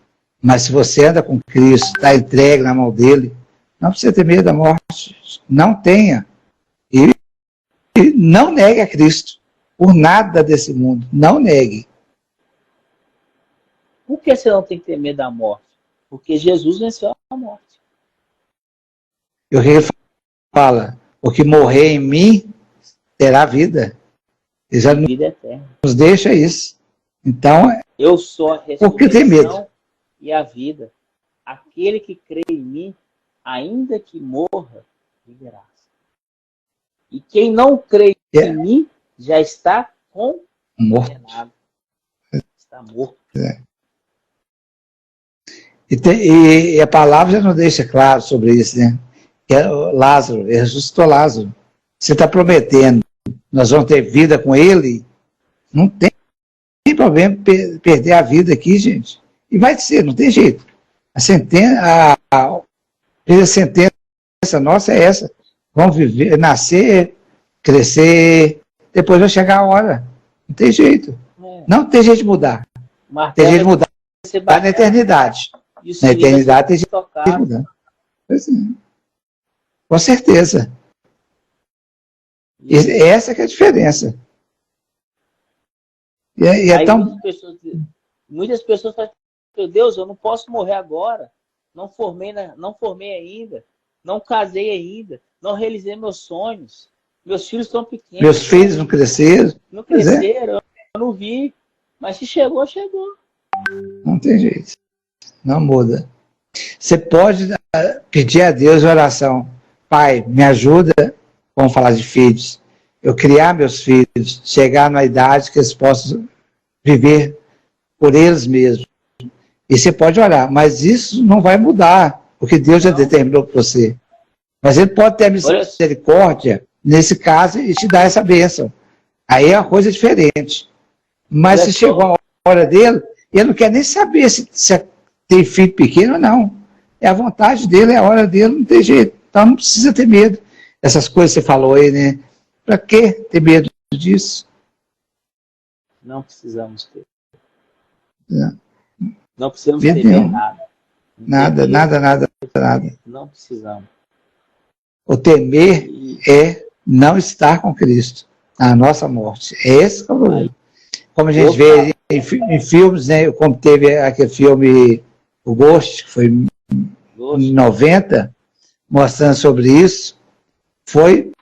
[SPEAKER 2] Mas se você anda com Cristo, está entregue na mão dele, não precisa ter medo da morte. Não tenha. E não negue a Cristo. Por nada desse mundo. Não negue.
[SPEAKER 1] Por que você não tem que ter medo da morte? Porque Jesus venceu a morte.
[SPEAKER 2] E o que ele fala? O que morrer em mim terá vida. Ele já
[SPEAKER 1] vida eterna.
[SPEAKER 2] Nos deixa isso. Então,
[SPEAKER 1] eu sou a
[SPEAKER 2] por que tem medo?
[SPEAKER 1] E a vida. Aquele que crê em mim, ainda que morra, viverá. E quem não crê em mim, já está condenado. Está morto.
[SPEAKER 2] E a palavra já nos deixa claro sobre isso, né? Que Lázaro, ele ressuscitou Lázaro. Você está prometendo, nós vamos ter vida com ele? Não tem problema perder a vida aqui, gente. E vai ser, não tem jeito. A sentença nossa é essa. Vamos viver, nascer, crescer, depois vai chegar a hora. Não tem jeito. Não tem jeito de mudar. Tem jeito de mudar na eternidade. Na eternidade tem jeito de mudar. Com certeza. Essa que é a diferença.
[SPEAKER 1] Muitas pessoas falam, meu Deus, eu não posso morrer agora. Não formei ainda. Não casei ainda. Não realizei meus sonhos. Meus filhos estão pequenos.
[SPEAKER 2] Meus filhos não cresceram.
[SPEAKER 1] Não cresceram, eu não vi. Mas se chegou, chegou.
[SPEAKER 2] Não tem jeito. Não muda. Você pode pedir a Deus em oração. Pai, me ajuda, vamos falar de filhos. Eu criar meus filhos, chegar na idade que eles possam viver por eles mesmos. E você pode orar, mas isso não vai mudar, porque Deus já determinou para você. Mas ele pode ter misericórdia, nesse caso, e te dar essa bênção. Aí é uma coisa diferente. Mas se chegou a hora dele, ele não quer nem saber se tem filho pequeno ou não. É a vontade dele, é a hora dele, não tem jeito. Então não precisa ter medo. Essas coisas que você falou aí, né? Para que ter medo disso?
[SPEAKER 1] Não precisamos ter.
[SPEAKER 2] Não.
[SPEAKER 1] Não precisamos temer nada.
[SPEAKER 2] Nada.
[SPEAKER 1] Não precisamos.
[SPEAKER 2] O temer é não estar com Cristo na nossa morte. É esse que é o problema. como a gente vê em filmes, né, como teve aquele filme O Ghost, que foi em 90, mostrando sobre isso, foi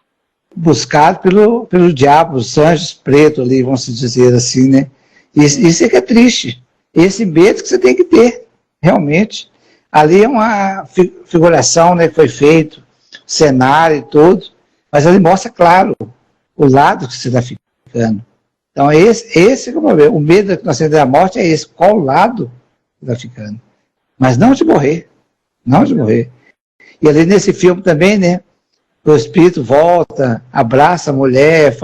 [SPEAKER 2] buscado pelo diabo, os anjos pretos ali, vamos dizer assim, né? Isso é que é triste. Esse medo que você tem que ter, realmente. Ali é uma figuração, né, que foi feito, cenário e tudo, mas ele mostra, claro, o lado que você está ficando. Então, esse é o problema. O medo que nós temos da morte é esse, qual lado está ficando. Mas não de morrer, não de morrer. E ali nesse filme também, né, o espírito volta, abraça a mulher,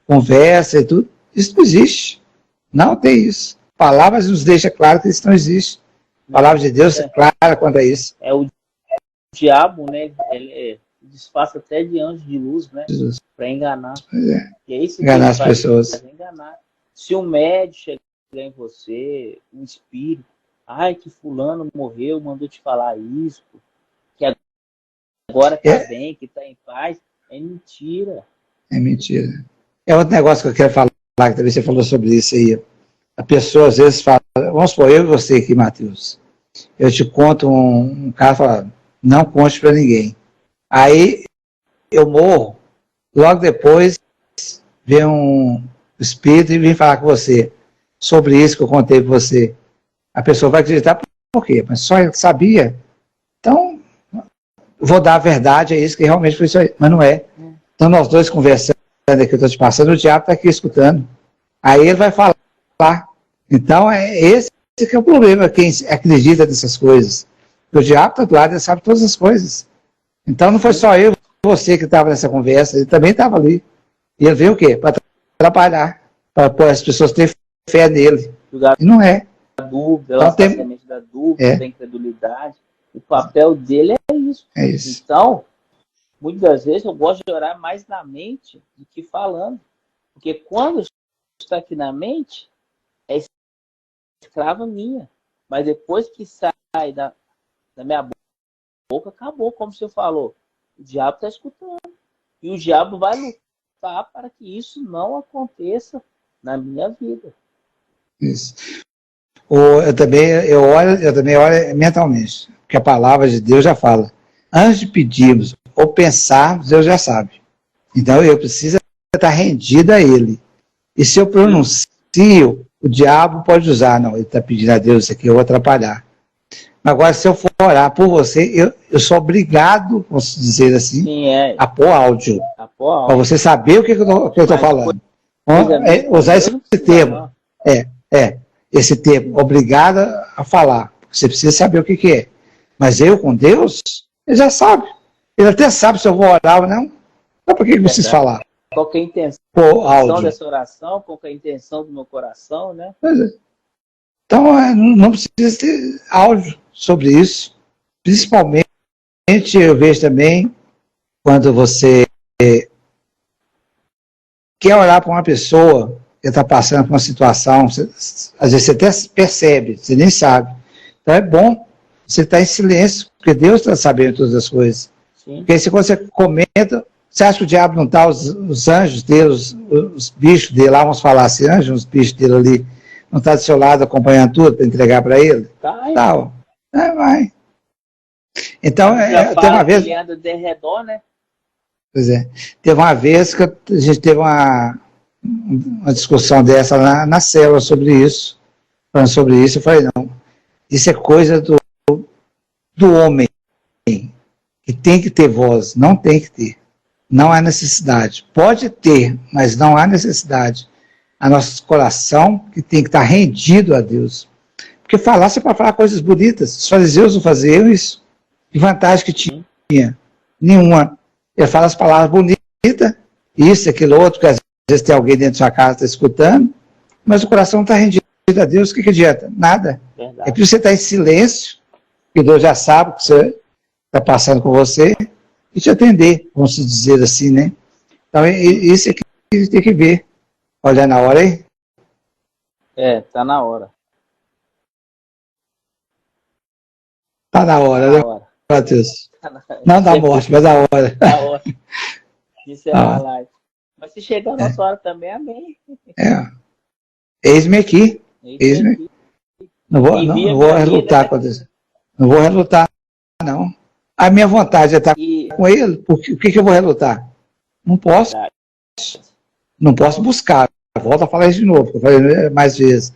[SPEAKER 2] conversa e tudo. Isso não existe. Não tem isso. Palavras nos deixa claro que isso não existe. A palavra de Deus é clara quanto a isso.
[SPEAKER 1] É o diabo, né? Ele disfarça até de anjo de luz, né? Para enganar. E é isso que
[SPEAKER 2] enganar as pessoas.
[SPEAKER 1] Enganar. Se um médico chegar em você, um espírito, ai, que fulano morreu, mandou te falar isso, que agora está bem, que está em paz, é mentira.
[SPEAKER 2] É mentira. É outro negócio que eu quero falar, que também você falou sobre isso aí. A pessoa às vezes fala, vamos supor, eu e você aqui, Matheus, eu te conto um cara fala, não conte para ninguém. Aí eu morro, logo depois vem um espírito e vem falar com você sobre isso que eu contei para você. A pessoa vai acreditar por quê? Mas só eu sabia. Então, vou dar a verdade, é isso que realmente foi isso aí. Mas não é. Então nós dois conversando aqui, eu estou te passando, o diabo está aqui escutando. Aí ele vai falar. Então, esse que é o problema, quem acredita nessas coisas. O diabo está do lado, ele sabe todas as coisas. Então não foi só eu e você que estava nessa conversa, ele também estava ali. E ele veio o quê? Para atrapalhar, para as pessoas terem fé nele. E não é.
[SPEAKER 1] A dúvida, então, tem semente da dúvida, da incredulidade. O papel dele é isso.
[SPEAKER 2] É isso.
[SPEAKER 1] Então, muitas vezes eu gosto de orar mais na mente do que falando. Porque quando está aqui na mente, é escrava minha. Mas depois que sai da minha boca, acabou, como você falou. O diabo está escutando. E o diabo vai lutar para que isso não aconteça na minha vida.
[SPEAKER 2] Isso. Eu também olho mentalmente, porque a palavra de Deus já fala. Antes de pedirmos ou pensarmos, Deus já sabe. Então eu preciso estar rendido a Ele. E se eu pronuncio, o diabo pode usar. Não, ele está pedindo a Deus isso aqui, eu vou atrapalhar. Agora, se eu for orar por você, eu sou obrigado, vamos dizer assim, a pôr áudio. Para você saber o que eu estou falando. Usar esse termo. Esse termo, obrigado a falar. Você precisa saber o que é. Mas eu com Deus, ele já sabe. Ele até sabe se eu vou orar ou não. Então por que vocês falar?
[SPEAKER 1] Qual que é a intenção dessa oração? Qual que é a intenção do meu coração, né?
[SPEAKER 2] Então não precisa ter áudio sobre isso. Principalmente, eu vejo também, quando você quer orar para uma pessoa que está passando por uma situação, às vezes você até percebe, você nem sabe. Então é bom você estar em silêncio, porque Deus está sabendo todas as coisas. Sim. Porque se você comenta, você acha que o diabo não está, os anjos dele, os bichos dele, lá vamos falar assim, anjos, os bichos dele ali, não está do seu lado acompanhando tudo para entregar para ele? Tá. Vai. Então, tem uma vez...
[SPEAKER 1] Ele anda de redor, né?
[SPEAKER 2] Pois é. Teve uma vez que a gente teve uma discussão dessa na célula sobre isso, falando sobre isso, eu falei, não, isso é coisa do homem, que tem que ter voz, não tem que ter, não há necessidade, pode ter, mas não há necessidade, a nosso coração que tem que estar rendido a Deus, porque falar, você pode falar coisas bonitas, os fariseus não faziam isso, que vantagem que tinha? Nenhuma. Ele fala as palavras bonitas, isso, aquilo, outro, que às vezes tem alguém dentro da sua casa que está escutando, mas o coração não está rendido a Deus, o que adianta? Nada. Verdade. É por isso que você está em silêncio, que Deus já sabe o que você está passando com você, e te atender, vamos dizer assim, né? Então, isso é que a gente tem que ver. Olha na hora aí.
[SPEAKER 1] Tá na hora.
[SPEAKER 2] Tá na hora, né, Matheus? Não da morte, mas da hora.
[SPEAKER 1] Da hora. Isso é a live. Mas se chegar a nossa hora também, amém.
[SPEAKER 2] Eis-me aqui. Eis-me. Não vou relutar, né? Não vou relutar, não. A minha vontade é estar com ele, porque o que eu vou relutar? Não posso. Não posso buscar. Volto a falar isso de novo, eu falei mais vezes.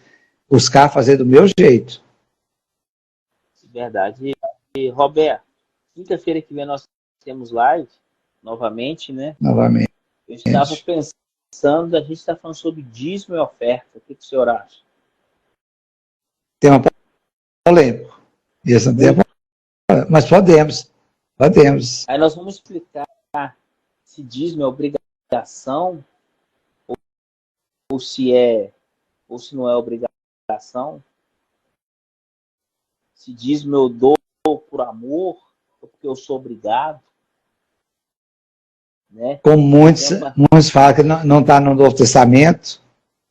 [SPEAKER 2] Buscar fazer do meu jeito.
[SPEAKER 1] Verdade. E, Roberto, quinta-feira que vem nós temos live, novamente, né?
[SPEAKER 2] Novamente.
[SPEAKER 1] Eu estava pensando, a gente está falando sobre dízimo e oferta. O que o senhor acha?
[SPEAKER 2] Tema polêmico. Isso não tem, mas podemos.
[SPEAKER 1] Aí nós vamos explicar se dízimo é obrigação ou se não é obrigação. Se dízimo eu dou por amor ou porque eu sou obrigado. Né?
[SPEAKER 2] Como muitos falam que não está no Novo Testamento,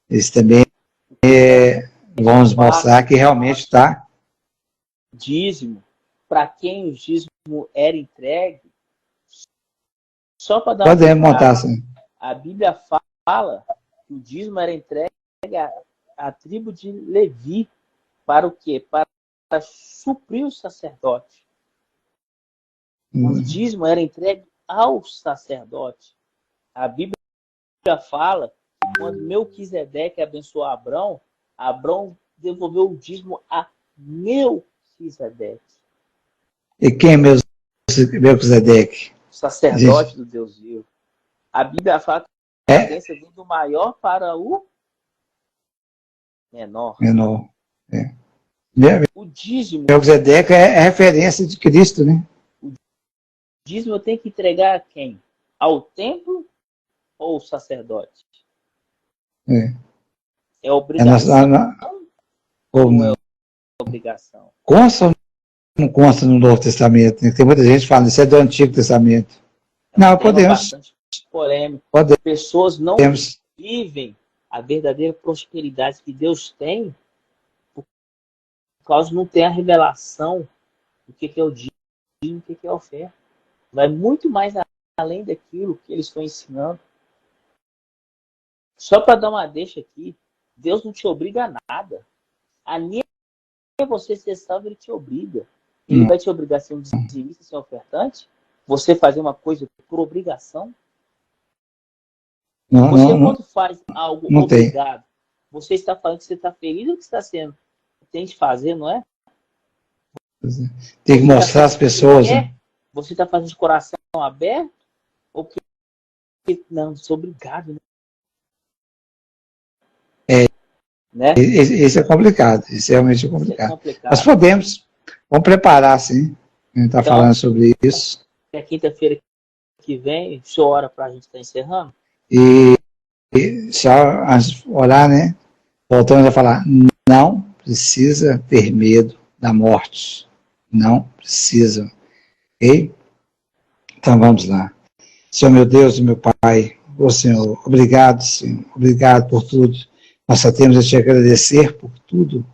[SPEAKER 2] eles também vamos mostrar que realmente está.
[SPEAKER 1] Dízimo, para quem o dízimo era entregue, só para dar
[SPEAKER 2] podemos montar assim.
[SPEAKER 1] A Bíblia fala que o dízimo era entregue à tribo de Levi. Para o quê? Para suprir o sacerdote. O dízimo era entregue ao sacerdote. A Bíblia fala que quando Melquisedeque abençoou Abrão, Abrão devolveu o dízimo a Melquisedeque.
[SPEAKER 2] E quem é Melquisedeque?
[SPEAKER 1] O sacerdote do Deus vivo. A Bíblia fala que a bênção vem do maior para o menor.
[SPEAKER 2] É.
[SPEAKER 1] O dízimo.
[SPEAKER 2] Melquisedeque é referência de Cristo, né?
[SPEAKER 1] O dízimo eu tenho que entregar a quem? Ao templo ou ao sacerdote? É obrigação ou não é obrigação?
[SPEAKER 2] Consta ou não consta no Novo Testamento? Tem muita gente falando, isso é do Antigo Testamento. Não, podemos.
[SPEAKER 1] Bastante polêmico. Pessoas não vivem a verdadeira prosperidade que Deus tem por causa de não ter a revelação do que é o dízimo e o que é a oferta. Vai muito mais além daquilo que eles estão ensinando. Só para dar uma deixa aqui, Deus não te obriga a nada. A nem você ser salvo, ele te obriga. Ele vai te obrigar a ser um dizimista, ser um ofertante? Você fazer uma coisa por obrigação? Quando faz algo obrigado, você está falando que você está feliz ou que está sendo? Tem de fazer, não é?
[SPEAKER 2] Tem que mostrar às pessoas.
[SPEAKER 1] Você está fazendo de coração aberto? Ou que não, sou obrigado, né? Né?
[SPEAKER 2] Esse é complicado, esse realmente é complicado. Mas podemos, vamos preparar, sim. A gente está falando sobre isso.
[SPEAKER 1] É quinta-feira que vem, o senhor ora para a gente estar encerrando?
[SPEAKER 2] E só antes de orar, né? Voltamos a falar, não precisa ter medo da morte. Não precisa. Ok? Então vamos lá. Senhor meu Deus e meu Pai, ô Senhor, obrigado, Senhor, obrigado por tudo. Nós só temos a te agradecer por tudo,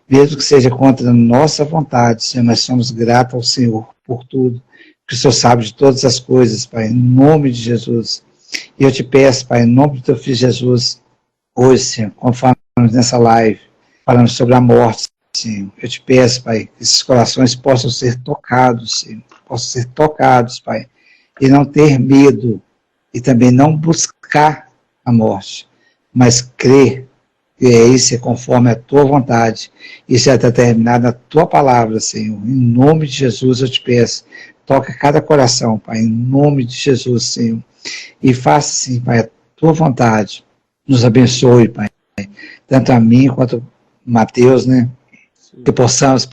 [SPEAKER 2] mesmo que seja contra a nossa vontade, Senhor, mas somos gratos ao Senhor por tudo, porque o Senhor sabe de todas as coisas, Pai, em nome de Jesus. E eu te peço, Pai, em nome do teu Filho Jesus, hoje, Senhor, conforme nessa live, falando sobre a morte, Senhor, eu te peço, Pai, que esses corações possam ser tocados, Senhor, Pai, e não ter medo, e também não buscar a morte, mas crer que isso é conforme a tua vontade, isso é determinado na tua palavra, Senhor. Em nome de Jesus eu te peço, toca cada coração, Pai, em nome de Jesus, Senhor, e faça, sim, Pai, a tua vontade, nos abençoe, Pai, tanto a mim quanto a Mateus, né, que possamos,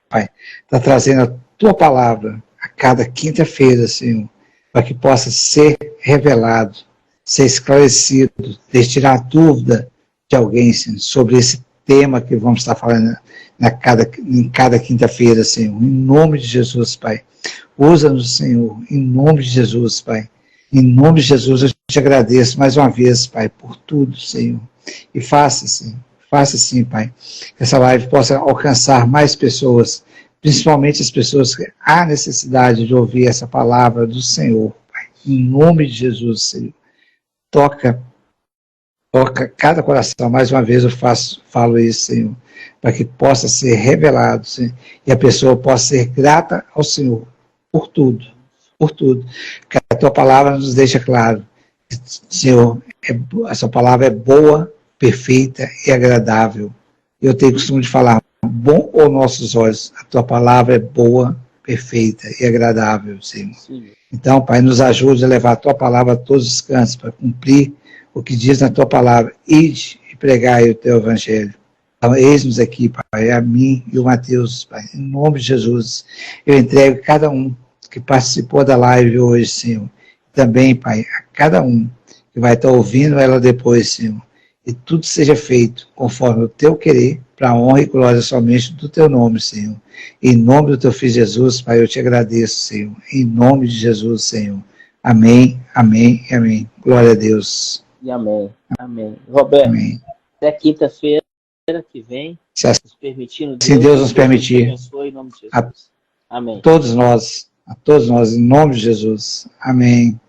[SPEAKER 2] Pai, estar trazendo a tua palavra a cada quinta-feira, Senhor, para que possa ser revelado, ser esclarecido, tirar dúvida de alguém, Senhor, sobre esse tema que vamos estar falando em cada quinta-feira, Senhor. Em nome de Jesus, Pai. Usa-nos, Senhor, em nome de Jesus, Pai. Em nome de Jesus, eu te agradeço mais uma vez, Pai, por tudo, Senhor. E faça, Senhor, Pai, que essa live possa alcançar mais pessoas, principalmente as pessoas que há necessidade de ouvir essa palavra do Senhor, Pai. Em nome de Jesus, Senhor. Toca Toca cada coração, mais uma vez eu falo isso, Senhor, para que possa ser revelado, Senhor, e a pessoa possa ser grata ao Senhor por tudo, por tudo. Que a tua palavra nos deixa claro, Senhor, a sua palavra é boa, perfeita e agradável. Eu tenho costume de falar, bom aos nossos olhos, a tua palavra é boa, perfeita e agradável, Senhor. Sim. Então, Pai, nos ajude a levar a tua palavra a todos os cantos, para cumprir o que diz na tua palavra, ide e pregai o teu evangelho. Então, eis-nos aqui, Pai, a mim e o Mateus, Pai, em nome de Jesus, eu entrego cada um que participou da live hoje, Senhor, também, Pai, a cada um que vai estar ouvindo ela depois, Senhor, e tudo seja feito conforme o teu querer, para a honra e glória somente do teu nome, Senhor. Em nome do teu Filho Jesus, Pai, eu te agradeço, Senhor, em nome de Jesus, Senhor. Amém, amém e amém. Glória a Deus.
[SPEAKER 1] E amém, amém. Roberto, amém. Até quinta-feira que vem, nos permitindo
[SPEAKER 2] Deus, se Deus nos permitir,
[SPEAKER 1] abençoe, em nome de Jesus. Amém.
[SPEAKER 2] A todos nós, em nome de Jesus. Amém.